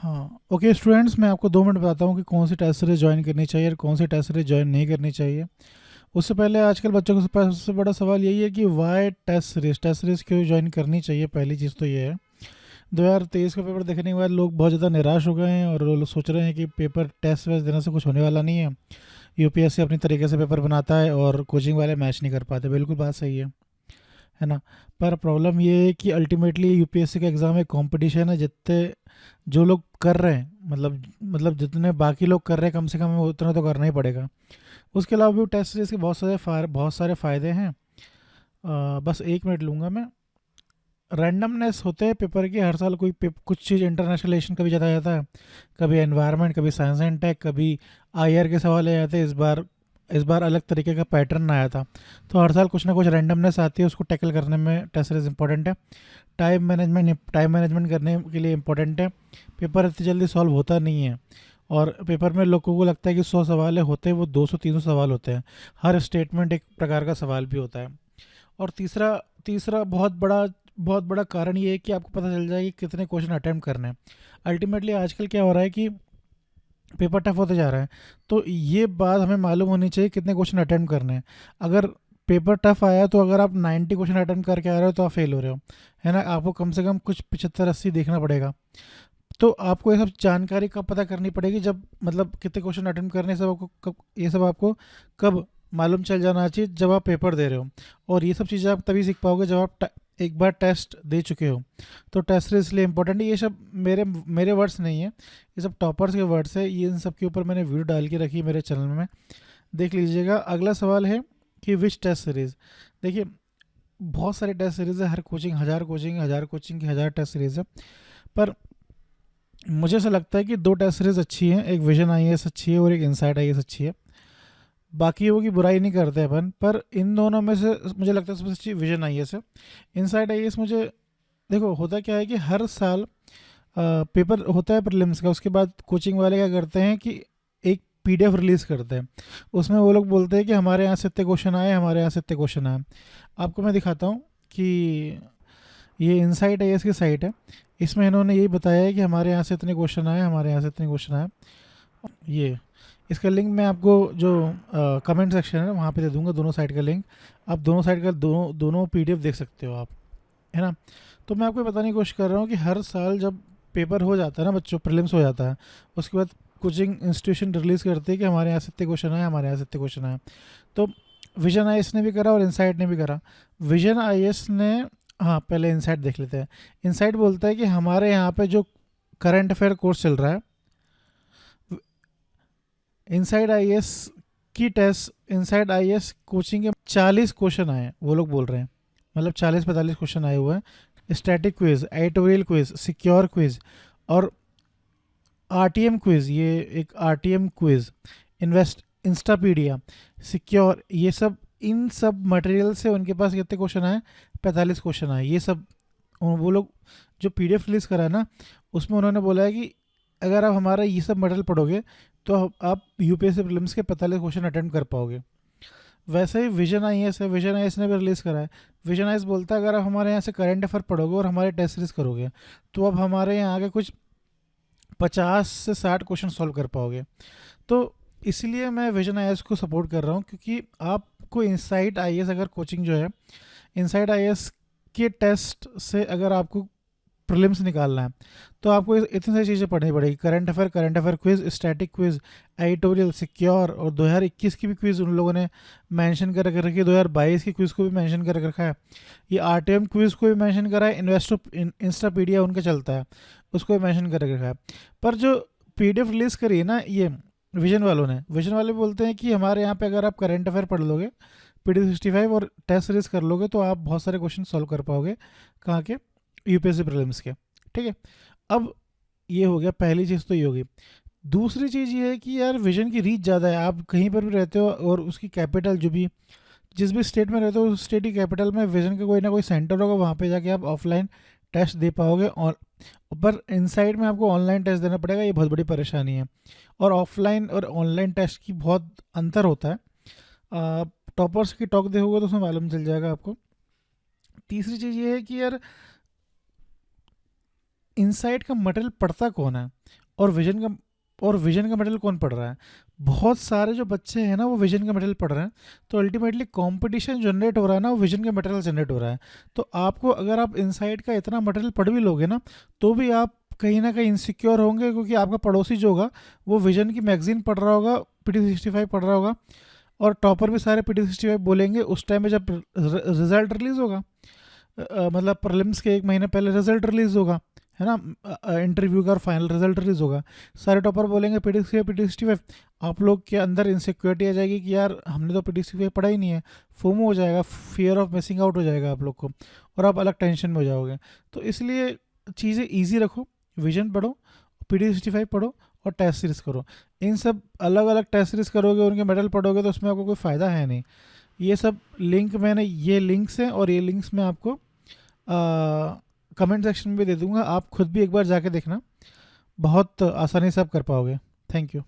हाँ, okay students, मैं आपको 2 मिनट बताता हूँ कि कौन सी टेस्ट सीरीज ज्वाइन करनी चाहिए और कौन सी टेस्ट सीरीज ज्वाइन नहीं करनी चाहिए। उससे पहले आजकल बच्चों का सबसे बड़ा सवाल यही है कि वाई टेस्ट सीरीज क्यों ज्वाइन करनी चाहिए। पहली चीज़ तो ये है, 2023 का पेपर देखने के बाद लोग बहुत ज़्यादा निराश हो गए हैं और वो लोग सोच रहे हैं कि पेपर टेस्ट वेस्ट देने से कुछ होने वाला नहीं है। यूपीएससी अपनी तरीके से पेपर बनाता है और कोचिंग वाले मैच नहीं कर पाते। बिल्कुल बात सही है ना। पर प्रॉब्लम ये है कि अल्टीमेटली यूपीएससी का एग्ज़ाम एक कंपटीशन है। जितने जो लोग कर रहे हैं, मतलब जितने बाकी लोग कर रहे हैं, कम से कम हमें उतना तो करना ही पड़ेगा। उसके अलावा भी टेस्ट सीरीज के बहुत सारे फ़ायदे हैं। बस 1 मिनट लूँगा मैं। रैंडमनेस होते हैं पेपर के, हर साल कुछ चीज़ इंटरनेशनलाइजेशन कभी जाता जाता है, कभी एनवायरनमेंट, कभी साइंस एंड टेक, कभी आईआर के सवाल आ जाते हैं। इस बार अलग तरीके का पैटर्न आया था। तो हर साल कुछ ना कुछ रैंडमनेस आती है, उसको टैकल करने में टेस्ट सीरीज इंपॉर्टेंट है। टाइम मैनेजमेंट करने के लिए इम्पोर्टेंट है। पेपर इतनी जल्दी सॉल्व होता नहीं है और पेपर में लोगों को लगता है कि 100 सवाल है, होते हैं वो 200-300 सवाल होते हैं। हर स्टेटमेंट एक प्रकार का सवाल भी होता है। और तीसरा तीसरा बहुत बड़ा कारण ये है कि आपको पता चल जाए कि कितने क्वेश्चन अटैम्प्ट करने हैं। अल्टीमेटली आजकल क्या हो रहा है कि पेपर टफ होते जा रहा है, तो ये बात हमें मालूम होनी चाहिए कितने क्वेश्चन अटैम्प्ट करने हैं। अगर पेपर टफ आया तो अगर आप 90 क्वेश्चन अटैम्प्ट करके आ रहे हो तो आप फेल हो रहे हो, है ना। आपको कम से कम कुछ 75-80 देखना पड़ेगा। तो आपको ये सब जानकारी कब पता करनी पड़ेगी, जब मतलब कितने क्वेश्चन अटेम्प्ट करने से आपको कब, ये सब आपको कब मालूम चल जाना चाहिए, जब आप पेपर दे रहे हो। और ये सब चीज़ें आप तभी सीख पाओगे जब आप एक बार टेस्ट दे चुके हो। तो टेस्ट सीरीज इसलिए इंपॉर्टेंट है। ये सब मेरे मेरे वर्ड्स नहीं है, ये सब टॉपर्स के वर्ड्स है। ये इन सब के ऊपर मैंने वीडियो डाल के रखी है मेरे चैनल में, देख लीजिएगा। अगला सवाल है कि विच टेस्ट सीरीज। देखिए, बहुत सारी टेस्ट सीरीज है, हर कोचिंग हज़ार कोचिंग की हज़ार टेस्ट सीरीज है। पर मुझे ऐसा लगता है कि 2 टेस्ट सीरीज अच्छी हैं, एक विजन आईएएस अच्छी है और एक इनसाइट आईएएस अच्छी है। बाकियों की बुराई नहीं करते अपन, पर इन दोनों में से मुझे लगता है सबसे अच्छी विजन आईएएस है। इनसाइट आईएएस मुझे, देखो होता क्या है कि हर साल पेपर होता है प्रीलिम्स का, उसके बाद कोचिंग वाले क्या करते हैं कि एक पीडीएफ रिलीज़ करते हैं। उसमें वो लोग बोलते हैं कि हमारे यहाँ से इतने क्वेश्चन आए, हमारे यहाँ से इतने क्वेश्चन आए। आपको मैं दिखाता हूँ कि ये इनसाइट आईएएस की साइट है। इसमें इन्होंने यही बताया है कि हमारे यहाँ से इतने क्वेश्चन आए, हमारे यहाँ से इतने क्वेश्चन आए। ये इसका लिंक मैं आपको जो कमेंट सेक्शन है वहाँ पे दे दूंगा, दोनों साइड का लिंक। आप दोनों साइड का दोनों दोनों पीडीएफ देख सकते हो आप, है ना। तो मैं आपको बताने की कोशिश कर रहा हूँ कि हर साल जब पेपर हो जाता है ना बच्चों, प्रीलिम्स हो जाता है, उसके बाद कोचिंग इंस्टीट्यूशन रिलीज़ करते हैं कि हमारे यहाँ से इतने क्वेश्चन आए, हमारे यहाँ से इतने क्वेश्चन आए। तो विजन आईएएस ने भी करा और इनसाइट ने भी करा। विजन आईएएस ने, हाँ पहले इनसाइट देख लेते हैं। इनसाइट बोलता है कि हमारे यहाँ पे जो करंट अफेयर कोर्स चल रहा है, inside IAS inside IAS coaching के 40 क्वेश्चन आए हैं, वो लोग बोल रहे हैं। मतलब 40-45 क्वेश्चन आए हुए हैं। Static quiz, editorial quiz, secure quiz और आरटीएम क्विज, ये एक आरटीएम क्विज, इंस्टापीडिया, सिक्योर, ये सब, इन सब मटेरियल से उनके पास कितने क्वेश्चन आए, 45 क्वेश्चन आए। ये सब वो लोग जो पीडीएफ रिलीज़ करा है ना, उसमें उन्होंने बोला है कि अगर आप हमारा ये सब मटेरियल पढ़ोगे तो आप यूपीएससी प्रीलिम्स के 45 क्वेश्चन अटेम्प्ट कर पाओगे। वैसे ही विजन आईएएस है, विजन आईएएस ने भी रिलीज़ करा है। विजन आईएएस बोलता है अगर आप हमारे यहाँ से करंट अफेयर पढ़ोगे और हमारे टेस्ट सीरीज करोगे तो अब हमारे यहाँ आगे कुछ 50 से 60 क्वेश्चन सॉल्व कर पाओगे। तो इसलिए मैं विजन आईएएस को सपोर्ट कर रहा हूँ, क्योंकि आपको इनसाइट आईएएस अगर कोचिंग जो है, इनसाइट आईएएस के टेस्ट से अगर आपको प्रीलिम्स निकालना है तो आपको इतनी सारी चीज़ें पढ़नी पड़ेगी। Current affair quiz, static quiz, editorial, secure, और 2021 की भी क्विज उन लोगों ने मेंशन कर रखी है, 2022 की क्विज को भी मेंशन कर रखा है, ये आरटीएम क्विज को भी मेंशन करा है, इंस्टापीडिया उनका चलता है उसको भी मेंशन कर रखा है। पर जो पीडीएफ रिलीज़ करी है ना ये विजन वालों ने, विजन वाले बोलते हैं कि हमारे यहाँ पे अगर आप करंट अफेयर पढ़ लोगे PD65 और टेस्ट सीरीज कर लोगे तो आप बहुत सारे क्वेश्चन सॉल्व कर पाओगे, कहाँ के, यूपीएससी प्रीलिम्स के। ठीक है, अब ये हो गया, पहली चीज़ तो ये होगी। दूसरी चीज़ ये है कि यार विजन की रीच ज़्यादा है। आप कहीं पर भी रहते हो और उसकी कैपिटल जो भी, जिस भी स्टेट में रहते हो उस स्टेट की कैपिटल में विजन का कोई ना कोई सेंटर होगा, वहाँ पे जाके आप ऑफलाइन टेस्ट दे पाओगे। और पर इनसाइड में आपको ऑनलाइन टेस्ट देना पड़ेगा, ये बहुत बड़ी परेशानी है। और ऑफलाइन और ऑनलाइन टेस्ट की बहुत अंतर होता है। टॉपर्स की टॉक देखोगे तो उसमें मालूम चल जाएगा आपको। तीसरी चीज़ ये है कि यार इनसाइट का मटेरियल पढ़ता कौन है। और विजन का मटेरियल कौन पढ़ रहा है? बहुत सारे जो बच्चे हैं ना वो विजन का मटेरियल पढ़ रहे हैं, तो अल्टीमेटली कंपटीशन जनरेट हो रहा है ना, वो विजन का मटेरियल जनरेट हो रहा है। तो आपको अगर आप इनसाइड का इतना मटेरियल पढ़ भी लोगे ना, तो भी आप कहीं ना कहीं इनसिक्योर होंगे, क्योंकि आपका पड़ोसी जो होगा वो विजन की मैगजीन पढ़ रहा होगा, PT65 पढ़ रहा होगा, और टॉपर भी सारे PT65 बोलेंगे। उस टाइम में जब रिजल्ट रिलीज होगा, मतलब प्रीलिम्स के 1 महीने पहले रिजल्ट रिलीज होगा, है ना, इंटरव्यू का और फाइनल रिजल्ट रिलीज होगा, सारे टॉपर बोलेंगे PT65। आप लोग के अंदर इनसिक्योरिटी आ जाएगी कि यार हमने तो PT65 पढ़ा ही नहीं है, फोमो हो जाएगा, फियर ऑफ मिसिंग आउट हो जाएगा आप लोग को, और आप अलग टेंशन में हो जाओगे। तो इसलिए चीज़ें ईजी रखो, विजन पढ़ो, PT65 पढ़ो, और टेस्ट सीरीज करो। इन सब अलग अलग टेस्ट सीरीज करोगे, उनके मेडल पढ़ोगे, तो उसमें आपको कोई फ़ायदा है नहीं। ये सब लिंक मैंने, ये लिंक्स हैं, और ये लिंक्स मैं आपको कमेंट सेक्शन में भी दे दूंगा, आप खुद भी एक बार जाके देखना, बहुत आसानी से आप कर पाओगे। Thank you.